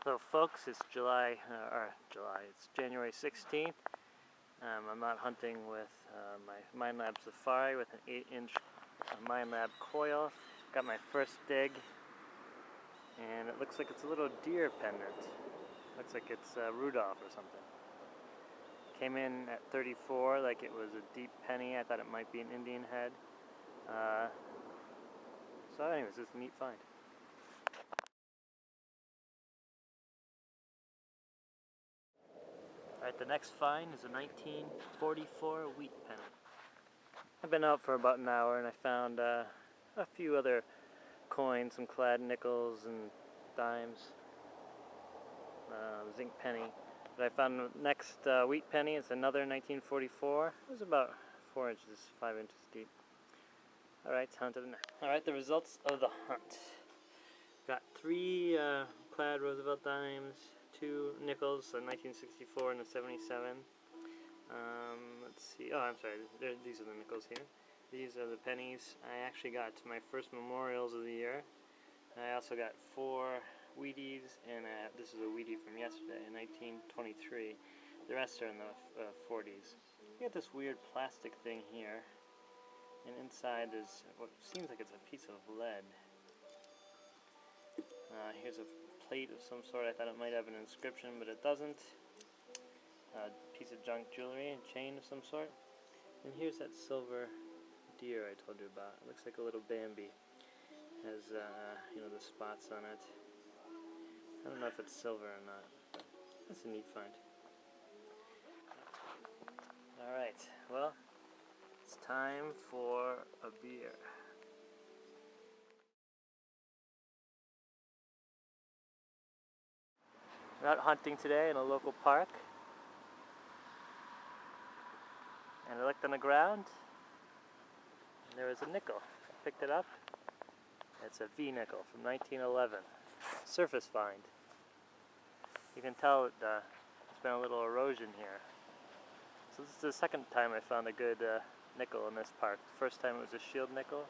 Hello folks, it's it's January 16th. I'm out hunting with my Minelab Safari with an 8-inch Minelab coil. Got my first dig, and it looks like it's a little deer pendant. Looks like it's Rudolph or something. Came in at 34 like it was a deep penny. I thought it might be an Indian head. So anyways, it's a neat find. Alright, the next find is a 1944 wheat pennant. I've been out for about an hour and I found a few other coins, some clad nickels and dimes, zinc penny. But I found the next wheat penny. It's another 1944. It was about 4 inches, 5 inches deep. Alright, on to the next. Alright, the results of the hunt. Got 3 clad Roosevelt dimes, 2 nickels, a 1964 and a 77. Let's see. Oh, I'm sorry. These are the nickels here. These are the pennies. I actually got my first memorials of the year. I also got 4 Wheaties, and this is a Wheatie from yesterday, in 1923. The rest are in the 40s. You got this weird plastic thing here, and inside is what seems like it's a piece of lead. Here's a plate of some sort. I thought it might have an inscription, but it doesn't. A piece of junk jewelry, a chain of some sort. And here's that silver deer I told you about. It looks like a little Bambi. Has, the spots on it. I don't know if it's silver or not, but that's a neat find. Alright, well, it's time for a beer. We're out hunting today in a local park, and I looked on the ground, and there was a nickel. I picked it up. It's a V nickel from 1911. Surface find. You can tell there's been a little erosion here. So this is the second time I found a good nickel in this park. The first time it was a shield nickel.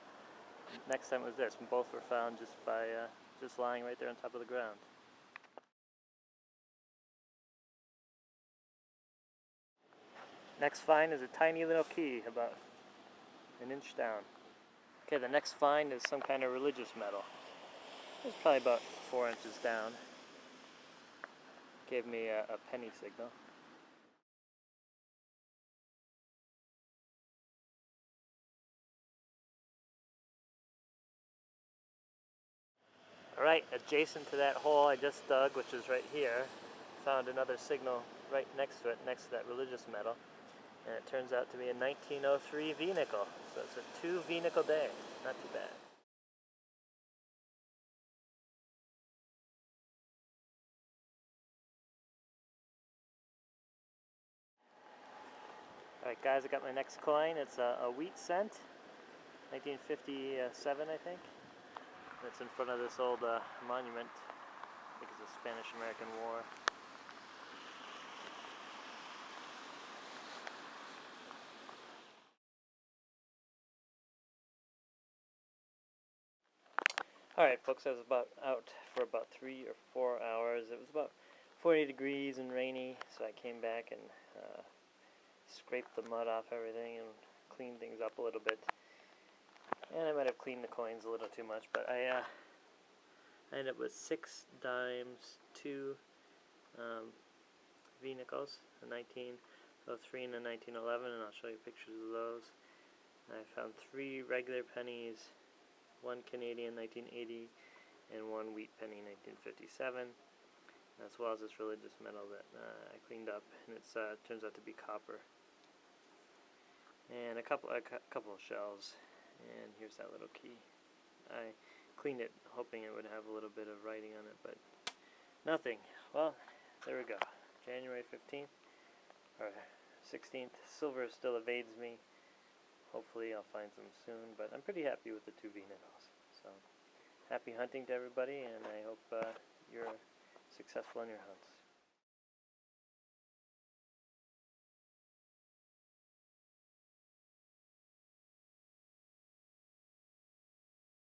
Next time it was this. And both were found just by just lying right there on top of the ground. Next find is a tiny little key, about an inch down. Okay, the next find is some kind of religious metal. It's probably about 4 inches down. Gave me a penny signal. Alright, adjacent to that hole I just dug, which is right here, found another signal right next to it, next to that religious metal. And it turns out to be a 1903 V-nickel. So it's a 2 V-nickel day. Not too bad. Alright guys, I got my next coin. It's a wheat cent. 1957, I think. It's in front of this old monument. I think it's the Spanish-American War. Alright folks, I was out for about 3 or 4 hours. It was about 40 degrees and rainy, so I came back and scraped the mud off everything and cleaned things up a little bit. And I might have cleaned the coins a little too much, but I ended up with 6 dimes, 2 V-nickels, a 1903 and a 1911, and I'll show you pictures of those. I found 3 regular pennies, 1 Canadian 1980, and 1 wheat penny 1957, as well as this religious metal that I cleaned up, and it turns out to be copper. And a couple of shells, and here's that little key. I cleaned it hoping it would have a little bit of writing on it, but nothing. Well, there we go. January 15th, or 16th. Silver still evades me. Hopefully I'll find some soon, but I'm pretty happy with the 2 V-nickels. So, happy hunting to everybody, and I hope you're successful in your hunts.